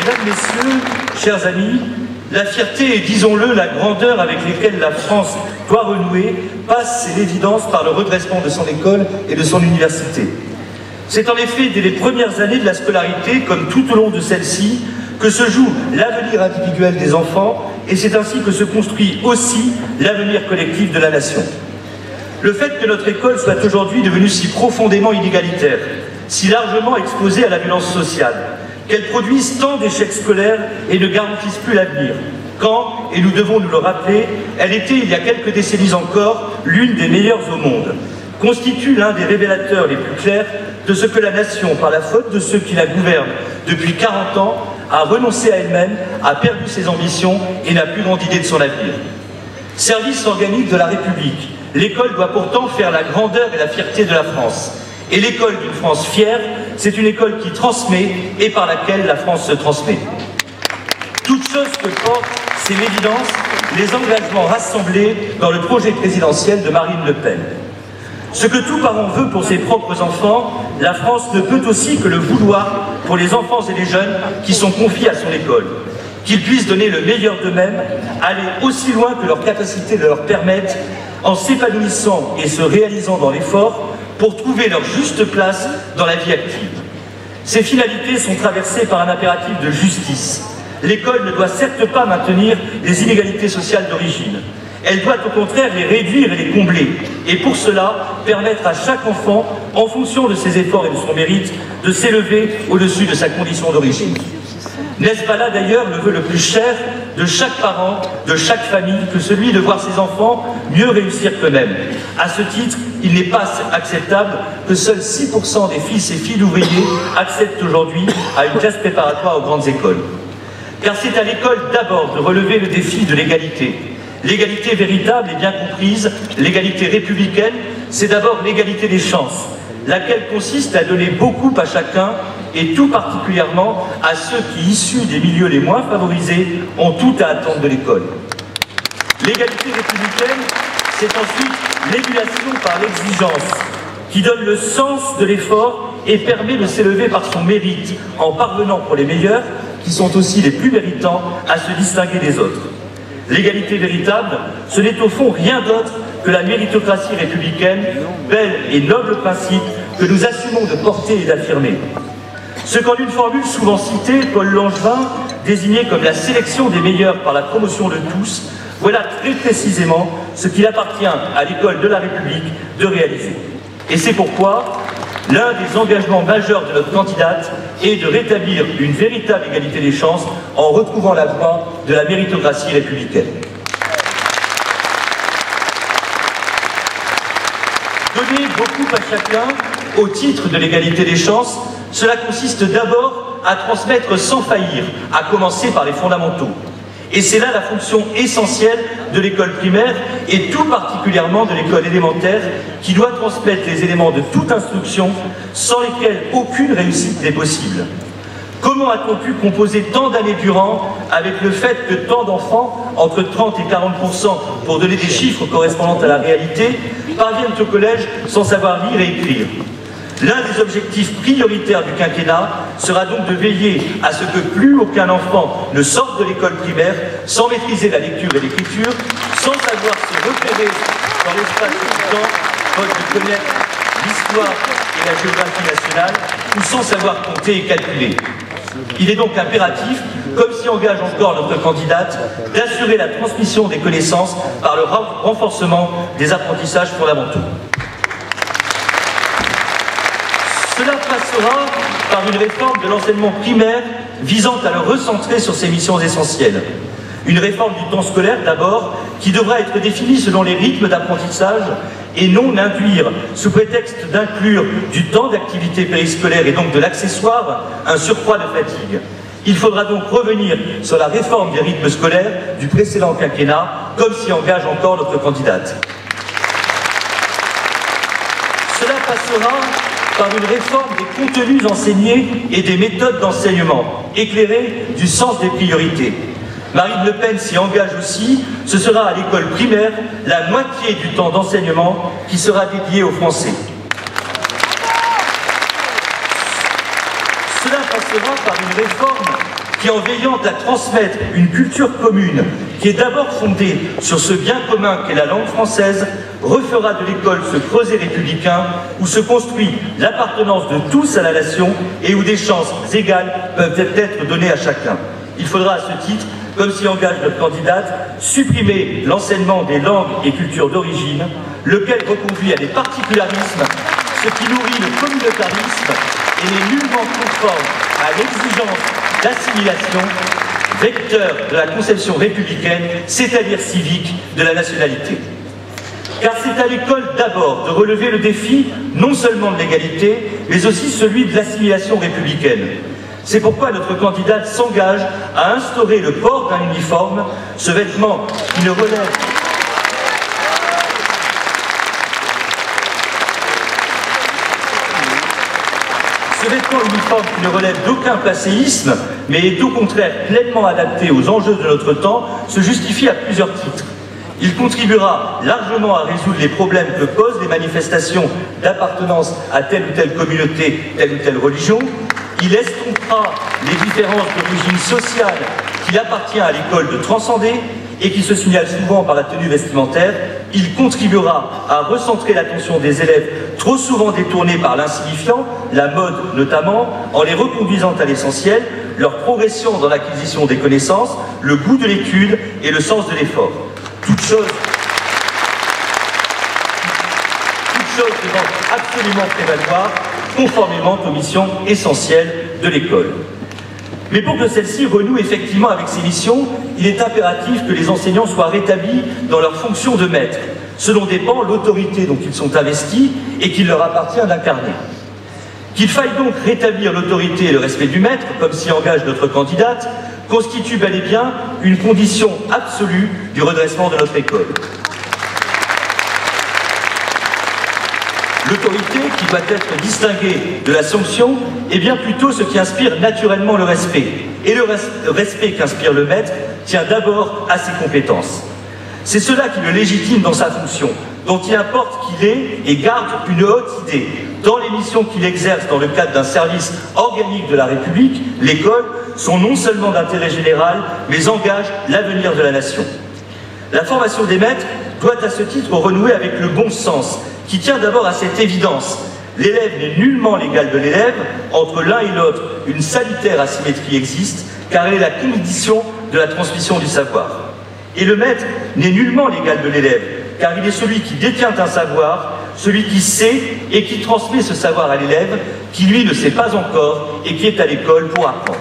Mesdames, Messieurs, chers amis, la fierté et, disons-le, la grandeur avec lesquelles la France doit renouer passe, c'est l'évidence, par le redressement de son école et de son université. C'est en effet dès les premières années de la scolarité, comme tout au long de celle-ci, que se joue l'avenir individuel des enfants, et c'est ainsi que se construit aussi l'avenir collectif de la nation. Le fait que notre école soit aujourd'hui devenue si profondément inégalitaire, si largement exposée à la violence sociale, qu'elle produise tant d'échecs scolaires et ne garantisse plus l'avenir, quand, et nous devons nous le rappeler, elle était, il y a quelques décennies encore, l'une des meilleures au monde, constitue l'un des révélateurs les plus clairs de ce que la nation, par la faute de ceux qui la gouvernent depuis 40 ans, a renoncé à elle-même, a perdu ses ambitions et n'a plus grande idée de son avenir. Service organique de la République, l'école doit pourtant faire la grandeur et la fierté de la France. Et l'école d'une France fière, c'est une école qui transmet et par laquelle la France se transmet. Toute chose que portent, c'est l'évidence, les engagements rassemblés dans le projet présidentiel de Marine Le Pen. Ce que tout parent veut pour ses propres enfants, la France ne peut aussi que le vouloir pour les enfants et les jeunes qui sont confiés à son école. Qu'ils puissent donner le meilleur d'eux-mêmes, aller aussi loin que leur capacité de leur permettre, en s'épanouissant et se réalisant dans l'effort, pour trouver leur juste place dans la vie active. Ces finalités sont traversées par un impératif de justice. L'école ne doit certes pas maintenir les inégalités sociales d'origine. Elle doit au contraire les réduire et les combler. Et pour cela, permettre à chaque enfant, en fonction de ses efforts et de son mérite, de s'élever au-dessus de sa condition d'origine. N'est-ce pas là d'ailleurs le vœu le plus cher de chaque parent, de chaque famille, que celui de voir ses enfants mieux réussir qu'eux-mêmes? À ce titre, il n'est pas acceptable que seuls 6% des fils et filles d'ouvriers acceptent aujourd'hui à une classe préparatoire aux grandes écoles. Car c'est à l'école d'abord de relever le défi de l'égalité. L'égalité véritable et bien comprise, l'égalité républicaine, c'est d'abord l'égalité des chances, laquelle consiste à donner beaucoup à chacun et tout particulièrement à ceux qui, issus des milieux les moins favorisés, ont tout à attendre de l'école. L'égalité républicaine, c'est ensuite l'émulation par l'exigence, qui donne le sens de l'effort et permet de s'élever par son mérite, en parvenant pour les meilleurs, qui sont aussi les plus méritants, à se distinguer des autres. L'égalité véritable, ce n'est au fond rien d'autre que la méritocratie républicaine, bel et noble principe que nous assumons de porter et d'affirmer. Ce qu'en une formule souvent citée, Paul Langevin désignait comme la sélection des meilleurs par la promotion de tous, voilà très précisément ce qu'il appartient à l'école de la République de réaliser. Et c'est pourquoi l'un des engagements majeurs de notre candidate est de rétablir une véritable égalité des chances en retrouvant la voie de la méritocratie républicaine. Donner beaucoup à chacun au titre de l'égalité des chances, cela consiste d'abord à transmettre sans faillir, à commencer par les fondamentaux. Et c'est là la fonction essentielle de l'école primaire et tout particulièrement de l'école élémentaire qui doit transmettre les éléments de toute instruction sans lesquels aucune réussite n'est possible. Comment a-t-on pu composer tant d'années durant avec le fait que tant d'enfants, entre 30 et 40%, pour donner des chiffres correspondant à la réalité, parviennent au collège sans savoir lire et écrire? L'un des objectifs prioritaires du quinquennat sera donc de veiller à ce que plus aucun enfant ne sorte de l'école primaire sans maîtriser la lecture et l'écriture, sans savoir se repérer dans l'espace du temps, faute de connaître l'histoire et la géographie nationale, ou sans savoir compter et calculer. Il est donc impératif, comme s'y engage encore notre candidate, d'assurer la transmission des connaissances par le renforcement des apprentissages fondamentaux. Cela passera par une réforme de l'enseignement primaire visant à le recentrer sur ses missions essentielles. Une réforme du temps scolaire d'abord, qui devra être définie selon les rythmes d'apprentissage et non induire, sous prétexte d'inclure du temps d'activité périscolaire et donc de l'accessoire, un surcroît de fatigue. Il faudra donc revenir sur la réforme des rythmes scolaires du précédent quinquennat, comme s'y engage encore notre candidate. Cela passera par une réforme des contenus enseignés et des méthodes d'enseignement, éclairées du sens des priorités. Marine Le Pen s'y engage aussi, ce sera à l'école primaire la moitié du temps d'enseignement qui sera dédié aux Français. Cela passera par une réforme qui, en veillant à transmettre une culture commune, qui est d'abord fondée sur ce bien commun qu'est la langue française, refera de l'école ce creuset républicain où se construit l'appartenance de tous à la nation et où des chances égales peuvent être données à chacun. Il faudra à ce titre, comme s'y engage notre candidate, supprimer l'enseignement des langues et cultures d'origine, lequel reconduit à des particularismes, ce qui nourrit le communautarisme et n'est nullement conforme à l'exigence d'assimilation, vecteur de la conception républicaine, c'est-à-dire civique, de la nationalité. Car c'est à l'école d'abord de relever le défi non seulement de l'égalité, mais aussi celui de l'assimilation républicaine. C'est pourquoi notre candidate s'engage à instaurer le port d'un uniforme, ce vêtement qui ne relève d'aucun passéisme, mais est au contraire pleinement adapté aux enjeux de notre temps, se justifie à plusieurs titres. Il contribuera largement à résoudre les problèmes que posent les manifestations d'appartenance à telle ou telle communauté, telle ou telle religion. Il estompera les différences d'origine sociale qu'il appartient à l'école de transcender et qui se signalent souvent par la tenue vestimentaire. Il contribuera à recentrer l'attention des élèves trop souvent détournés par l'insignifiant, la mode notamment, en les reconduisant à l'essentiel, leur progression dans l'acquisition des connaissances, le goût de l'étude et le sens de l'effort. Toute chose devant absolument prévaloir, conformément aux missions essentielles de l'école. Mais pour que celle-ci renoue effectivement avec ses missions, il est impératif que les enseignants soient rétablis dans leur fonction de maître, ce dont dépend l'autorité dont ils sont investis et qu'il leur appartient d'incarner. Qu'il faille donc rétablir l'autorité et le respect du maître, comme s'y engage notre candidate, constitue bel et bien une condition absolue du redressement de notre école. L'autorité, qui doit être distinguée de la sanction, est bien plutôt ce qui inspire naturellement le respect. Et le respect qu'inspire le maître tient d'abord à ses compétences. C'est cela qui le légitime dans sa fonction, dont il importe qu'il ait et garde une haute idée, dans les missions qu'il exerce dans le cadre d'un service organique de la République. L'école sont non seulement d'intérêt général, mais engagent l'avenir de la nation. La formation des maîtres doit à ce titre renouer avec le bon sens, qui tient d'abord à cette évidence. L'élève n'est nullement l'égal de l'élève. Entre l'un et l'autre, une salutaire asymétrie existe, car elle est la condition de la transmission du savoir. Et le maître n'est nullement l'égal de l'élève, car il est celui qui détient un savoir, celui qui sait et qui transmet ce savoir à l'élève, qui lui ne sait pas encore et qui est à l'école pour apprendre.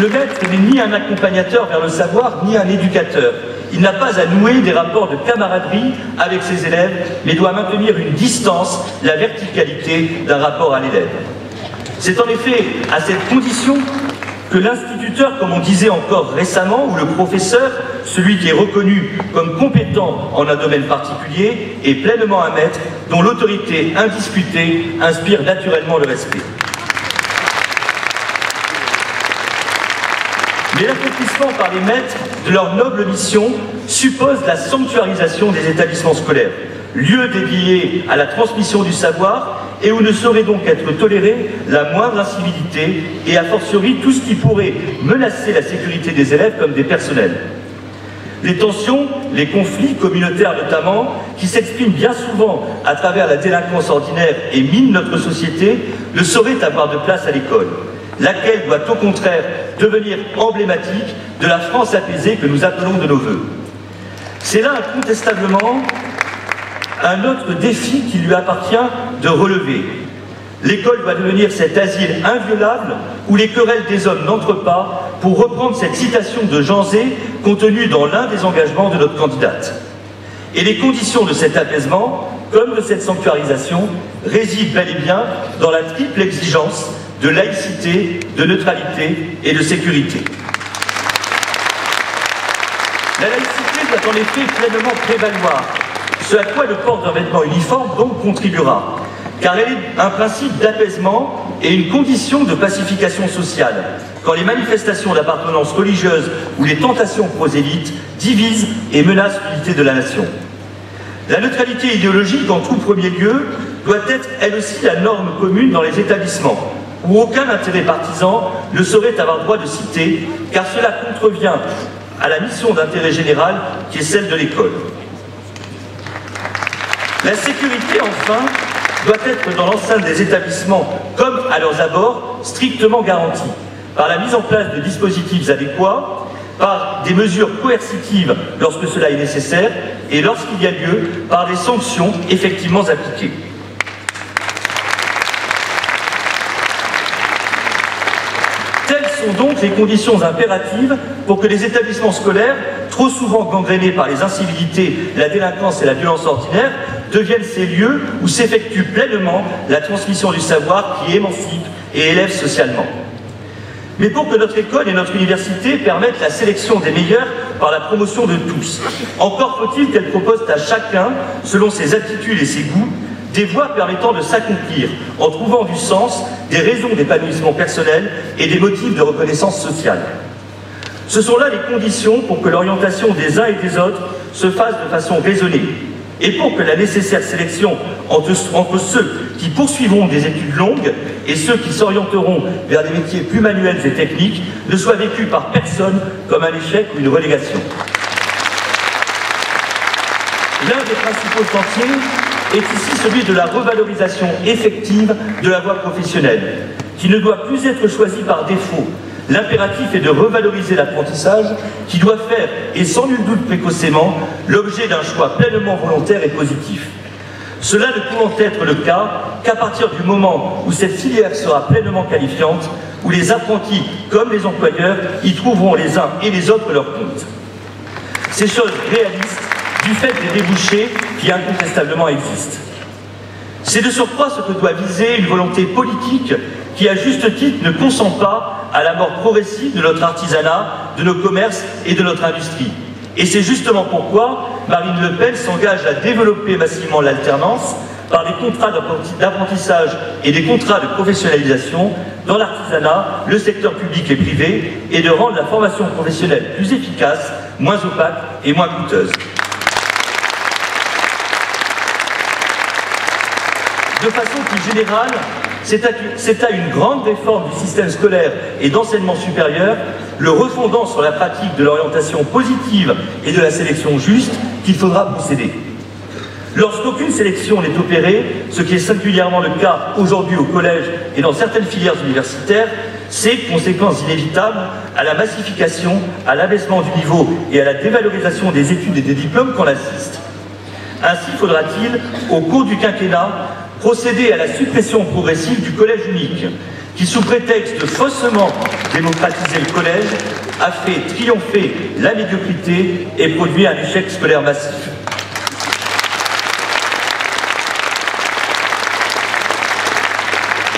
Le maître n'est ni un accompagnateur vers le savoir, ni un éducateur. Il n'a pas à nouer des rapports de camaraderie avec ses élèves, mais doit maintenir une distance, la verticalité d'un rapport à l'élève. C'est en effet à cette condition que l'instituteur, comme on disait encore récemment, ou le professeur, celui qui est reconnu comme compétent en un domaine particulier, est pleinement un maître dont l'autorité indisputée inspire naturellement le respect. Mais l'accomplissement par les maîtres de leur noble mission suppose la sanctuarisation des établissements scolaires, lieu dédié à la transmission du savoir et où ne saurait donc être tolérée la moindre incivilité et a fortiori tout ce qui pourrait menacer la sécurité des élèves comme des personnels. Les tensions, les conflits communautaires notamment, qui s'expriment bien souvent à travers la délinquance ordinaire et minent notre société, ne sauraient avoir de place à l'école, laquelle doit au contraire devenir emblématique de la France apaisée que nous appelons de nos voeux. C'est là incontestablement un autre défi qui lui appartient de relever. L'école doit devenir cet asile inviolable où les querelles des hommes n'entrent pas, pour reprendre cette citation de Jean Zay contenue dans l'un des engagements de notre candidate. Et les conditions de cet apaisement, comme de cette sanctuarisation, résident bel et bien dans la triple exigence de laïcité, de neutralité et de sécurité. La laïcité doit en effet pleinement prévaloir, ce à quoi le port d'un vêtement uniforme donc contribuera, car elle est un principe d'apaisement et une condition de pacification sociale, quand les manifestations d'appartenance religieuse ou les tentations prosélytes divisent et menacent l'unité de la nation. La neutralité idéologique, en tout premier lieu, doit être elle aussi la norme commune dans les établissements, où aucun intérêt partisan ne saurait avoir droit de citer, car cela contrevient à la mission d'intérêt général qui est celle de l'école. La sécurité, enfin, doit être dans l'enceinte des établissements, comme à leurs abords, strictement garantie, par la mise en place de dispositifs adéquats, par des mesures coercitives lorsque cela est nécessaire, et lorsqu'il y a lieu, par des sanctions effectivement appliquées. Telles sont donc les conditions impératives pour que les établissements scolaires, trop souvent gangrénés par les incivilités, la délinquance et la violence ordinaire, deviennent ces lieux où s'effectue pleinement la transmission du savoir qui émancipe et élève socialement. Mais pour que notre école et notre université permettent la sélection des meilleurs par la promotion de tous, encore faut-il qu'elles proposent à chacun, selon ses aptitudes et ses goûts, des voies permettant de s'accomplir en trouvant du sens, des raisons d'épanouissement personnel et des motifs de reconnaissance sociale. Ce sont là les conditions pour que l'orientation des uns et des autres se fasse de façon raisonnée et pour que la nécessaire sélection entre ceux qui poursuivront des études longues et ceux qui s'orienteront vers des métiers plus manuels et techniques ne soit vécue par personne comme un échec ou une relégation. L'un des principaux chantiers est ici celui de la revalorisation effective de la voie professionnelle, qui ne doit plus être choisie par défaut. L'impératif est de revaloriser l'apprentissage qui doit faire, et sans nul doute précocement, l'objet d'un choix pleinement volontaire et positif. Cela ne pouvant être le cas qu'à partir du moment où cette filière sera pleinement qualifiante, où les apprentis, comme les employeurs, y trouveront les uns et les autres leur compte. Ces choses réalistes du fait des débouchés qui incontestablement existent. C'est de surcroît ce que doit viser une volonté politique qui, à juste titre, ne consent pas à la mort progressive de notre artisanat, de nos commerces et de notre industrie. Et c'est justement pourquoi Marine Le Pen s'engage à développer massivement l'alternance par des contrats d'apprentissage et des contrats de professionnalisation dans l'artisanat, le secteur public et privé, et de rendre la formation professionnelle plus efficace, moins opaque et moins coûteuse. De façon plus générale, c'est à une grande réforme du système scolaire et d'enseignement supérieur, le refondant sur la pratique de l'orientation positive et de la sélection juste, qu'il faudra procéder. Lorsqu'aucune sélection n'est opérée, ce qui est singulièrement le cas aujourd'hui au collège et dans certaines filières universitaires, c'est, conséquence inévitable, à la massification, à l'abaissement du niveau et à la dévalorisation des études et des diplômes qu'on assiste. Ainsi faudra-t-il, au cours du quinquennat, procéder à la suppression progressive du collège unique, qui, sous prétexte de faussement démocratiser le collège, a fait triompher la médiocrité et produit un échec scolaire massif.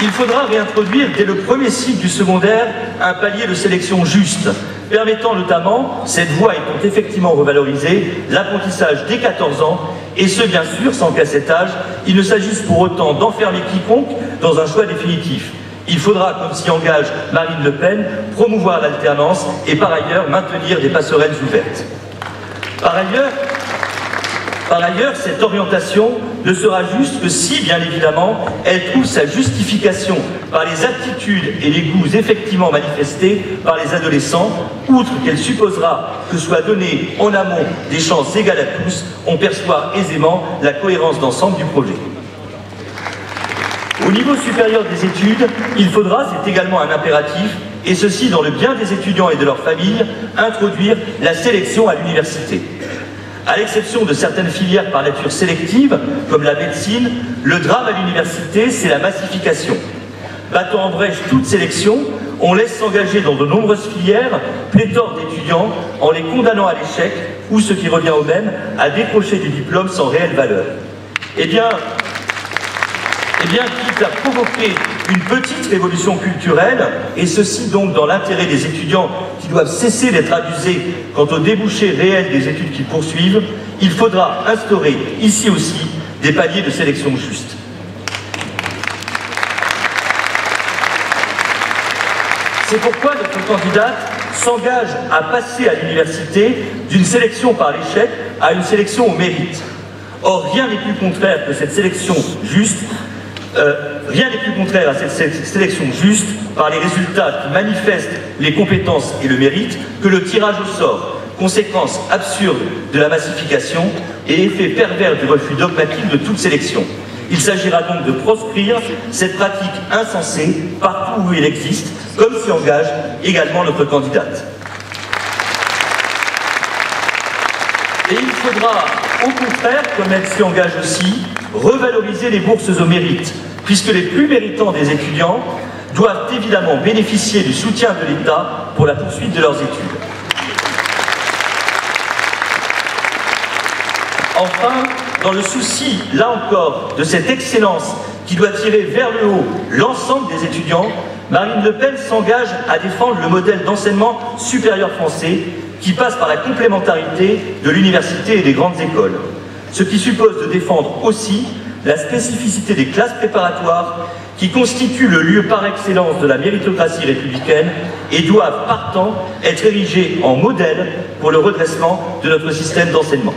Il faudra réintroduire dès le premier cycle du secondaire un palier de sélection juste, permettant notamment, cette voie étant effectivement revalorisée, l'apprentissage dès 14 ans, et ce bien sûr sans qu'à cet âge, il ne s'agisse pour autant d'enfermer quiconque dans un choix définitif. Il faudra, comme s'y engage Marine Le Pen, promouvoir l'alternance et par ailleurs maintenir des passerelles ouvertes. Par ailleurs, cette orientation ne sera juste que si, bien évidemment, elle trouve sa justification par les aptitudes et les goûts effectivement manifestés par les adolescents, outre qu'elle supposera que soient donnés en amont des chances égales à tous, on perçoit aisément la cohérence d'ensemble du projet. Au niveau supérieur des études, il faudra, c'est également un impératif, et ceci dans le bien des étudiants et de leurs familles, introduire la sélection à l'université. À l'exception de certaines filières par nature sélective, comme la médecine, le drame à l'université, c'est la massification. Battant en brèche toute sélection, on laisse s'engager dans de nombreuses filières pléthore d'étudiants en les condamnant à l'échec, ou ce qui revient au même, à décrocher des diplômes sans réelle valeur. Eh bien, quitte à provoquer une petite révolution culturelle, et ceci donc dans l'intérêt des étudiants qui doivent cesser d'être abusés quant aux débouchés réels des études qu'ils poursuivent, il faudra instaurer ici aussi des paliers de sélection justes. C'est pourquoi notre candidate s'engage à passer à l'université d'une sélection par l'échec à une sélection au mérite, Or, rien n'est plus contraire que cette sélection juste, rien n'est plus contraire à cette sélection juste par les résultats qui manifestent les compétences et le mérite que le tirage au sort, conséquence absurde de la massification et effet pervers du refus dogmatique de toute sélection. Il s'agira donc de proscrire cette pratique insensée partout où elle existe, comme s'y engage également notre candidate. Et il faudra, au contraire, comme elle s'y engage aussi, revaloriser les bourses au mérite, puisque les plus méritants des étudiants doivent évidemment bénéficier du soutien de l'État pour la poursuite de leurs études. Enfin, dans le souci, là encore, de cette excellence qui doit tirer vers le haut l'ensemble des étudiants, Marine Le Pen s'engage à défendre le modèle d'enseignement supérieur français qui passe par la complémentarité de l'université et des grandes écoles. Ce qui suppose de défendre aussi la spécificité des classes préparatoires qui constituent le lieu par excellence de la méritocratie républicaine et doivent, partant, être érigées en modèle pour le redressement de notre système d'enseignement.